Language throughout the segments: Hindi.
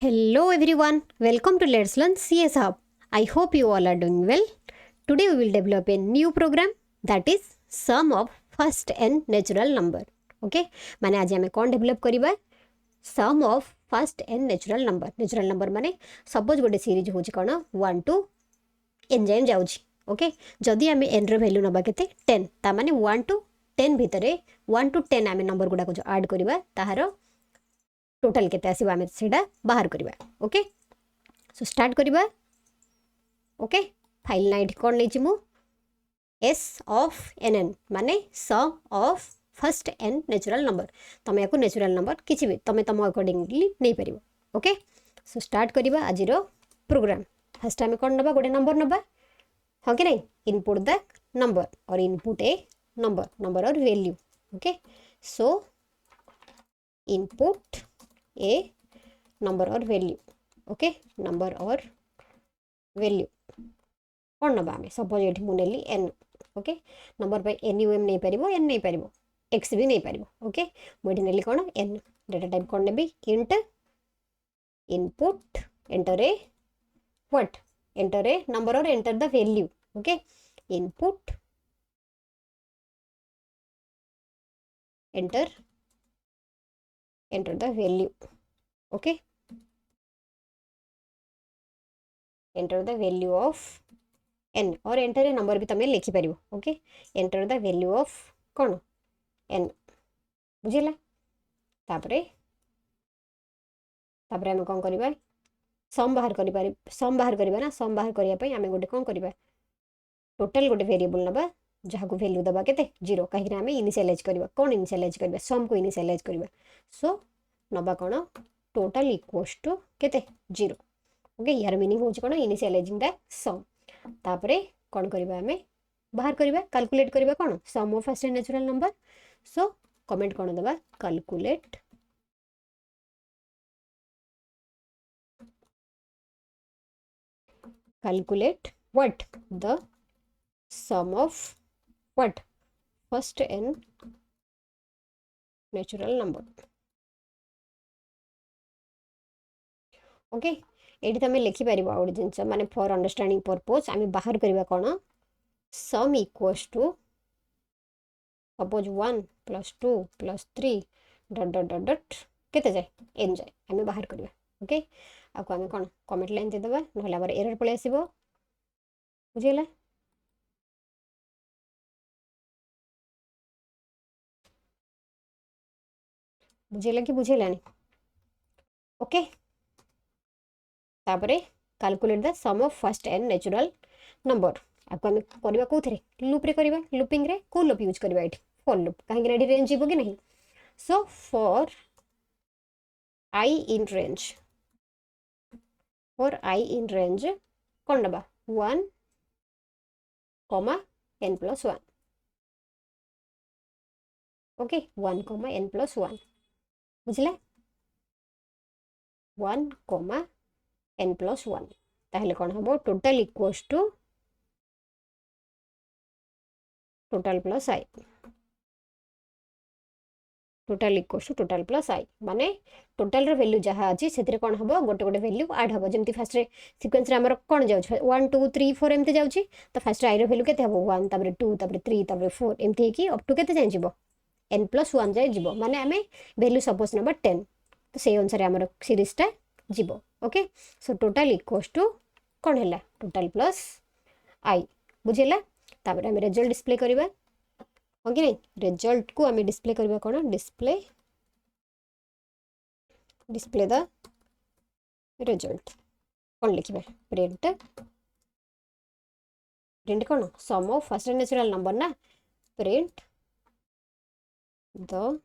Hello everyone, welcome to Let's Learn CS Hub. I hope you all are doing well. Today we will develop a new program that is sum of first n natural number. Okay, माने आज हमें कौन डेवलप करिबा sum of first n natural number. Natural number माने सपोज गोटे सीरीज होची कोन 1 to n जाए जाउची. ओके जदि आमे n रो वैल्यू नबा केते 10 ता माने 1 to 10 भितरे 1 to 10 आमे नंबर गुडा को जो ऐड करिबा ताहारो टोटल केते आसीबा आमे सेडा बाहर करिबा. ओके सो स्टार्ट करिबा. ओके फाइल नाइट कोन लेछि मु s of nn माने sum of first n natural number. तमे याको नेचुरल नंबर किछि भी तमे तम अकॉर्डिंगली नै परिबो. ओके सो स्टार्ट करिबा आजिरो प्रोग्राम. फर्स्ट आमे कोन नबा गोटे नंबर नबा हां कि नै इनपुट द नंबर और इनपुट ए नंबर और value. Okay so input A number और वैल्यू. ओके नंबर और वैल्यू कौन नबा आमे सपोज एठी मु नेली n. ओके नंबर पे एनयूएम नहीं परिबो n नहीं परिबो x भी नहीं परिबो. ओके मु एठी नेली कोन n. डेटा टाइप कोन नेबी int input enter a what enter a number or enter the value. Okay input enter the value. Okay enter the value of n or enter a number भी तमे लिखि परिबो. Okay enter the value of कोन n बुझिला. तापरे हम कोन करिबा सम बाहर करि पारि सम बाहर करिबा ना. सम बाहर करिया पई हमें गोटे कोन करिबा टोटल गोटे वेरिएबल नबा जहा को वैल्यू दबा केते 0 काहे हमें इनिशियलाइज करिबा. कोन इनिशियलाइज करिबा सम को इनिशियलाइज करिबा. सो नबा कोन टोटल इक्वल्स टू केते 0. ओके यार मीनिंग होची कोन इनिशियलाइजिंग द सम. तापरे कोन करिबा हमें बाहर करिबा कैलकुलेट करिबा कोन sum of first natural number. So comment कोन दबा calculate what the sum of what first n natural number. Okay एठी तमे लिखि परिबा ओडी जिंस माने फॉर अंडरस्टैंडिंग पर्पस आमे बाहर करिबा कोन sum equals to suppose 1 + 2 + 3 dot dot dot dot केते जाय n जाय आमे बाहर करिबा. ओके आको आमे कोन कमेंट लाइन दे दबा नहले हमर एरर पळे आसीबो. बुझिला बुझिला कि बुझिलानी. ओके तापरे calculate the sum of first n natural number. आपको हमें करबा कोथरे लूप रे करबा लूपिंग रे को लूप यूज करबा एठी फॉर लूप काहे कि रेंज जीवो कि नहीं. So for i in range कोन नबा 1 n plus 1. Okay 1 n plus 1 बुझले 1 n plus 1 ताहले कोन हबो total equals to total plus i. Total equals to total plus i माने टोटल रो वैल्यू जहा अछि सेतिरे कोन हबो गोटे गोटे वैल्यू ऐड हबो. जेमति फर्स्ट रे सीक्वेंस रे हमर कोन जाउ 1 2 3 4 एमते जाउची तो फर्स्ट i रो वैल्यू केते हबो 1 ताबरे 2 ताबरे 3 ताबरे 4 एमति कि अप टू केते जाय जिवो n plus 1 जाय जिवो. माने हमें वैल्यू सपोज नंबर 10 तो से अनुसार हमर सीरीज टा जिवो. Okay so total equals to कोन हैला टोटल प्लस i. बुझिला ताबरे हम रिजल्ट डिस्प्ले करिबा. ओके नहीं रिजल्ट को हमें डिस्प्ले करबा कोन डिस्प्ले द रिजल्ट कोन लिखिबा प्रिंट कोन sum of first natural number ना. Print the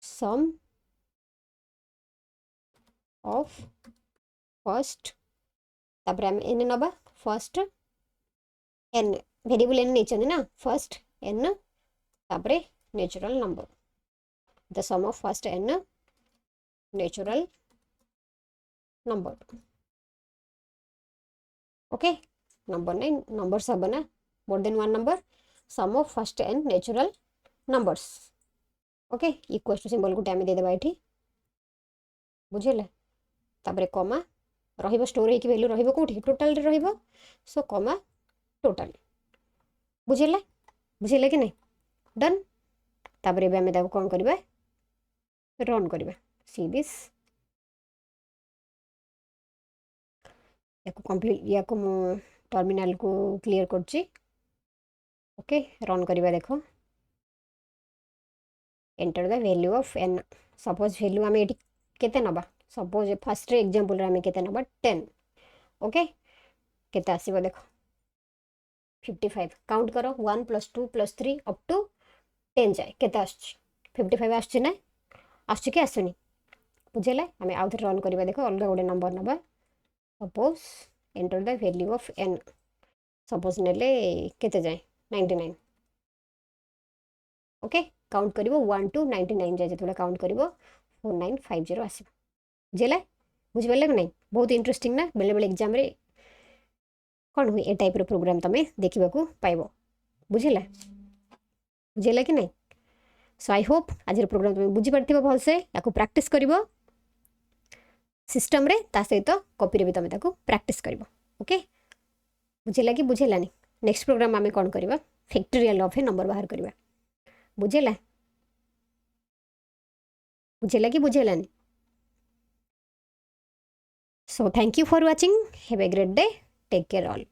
sum of first तापर हम n नबा first n variable n nature ना फर्स्ट n तापरे natural number the sum of first n natural number. Okay number नहीं नंबर सब ना more than 1 number sum of first n natural numbers. Okay equals to symbol को टाइम दे देबा एठी बुझिले तापर कमा रहिबो स्टोर होइकी वैल्यू रहिबो कोठी टोटल रे रहिबो सो कमा टोटल बुझिले बुझिले कि नहीं डन तापर एबे हमें ताको कोन करबा रन करबा सी दिस याको कंप्लीट याको मु टर्मिनल को क्लियर करछि ओके रन करबा देखो enter the value of n suppose value हमें एटी केते नबा सपोज फर्स्ट एग्जांपल रे हमें केते नबा 10 ओके केते आसीबो देखो 55 काउंट करो 1 + 2 + 3 अप टू 10 जाए केते आछी 55 आछी ना आछी कि आसुनी बुझेला हमें आउ थे रन करबा देखो अलग गोटे नंबर नबा suppose enter the value of n suppose नेले केते जाए 99 ओके काउंट करिवो 1 टू 99 जाए जेतले काउंट करिवो 4950 आसीबो बुझेला बुझिबले कि नहीं बहुत इंटरेस्टिंग ना बेले बेले एग्जाम रे कौन हुए ए टाइप रो प्रोग्राम तमे देखिबा को पाइबो बुझिला बुझेला कि नहीं सो आई होप आज प्रोग्राम तुम बुझी पार्थिबो भल से याको प्रैक्टिस करिवो सिस्टम रे ता सहित कॉपी रे भी तमे ताको प्रैक्टिस करिवो ओके बुझेला कि बुझेलानी नेक्स्ट प्रोग्राम आमे कोन करबा फैक्टोरियल ऑफ ए नंबर बाहर करबा बुझेला बुझेला कि बुझेलानी so thank you for watching have a great day take care all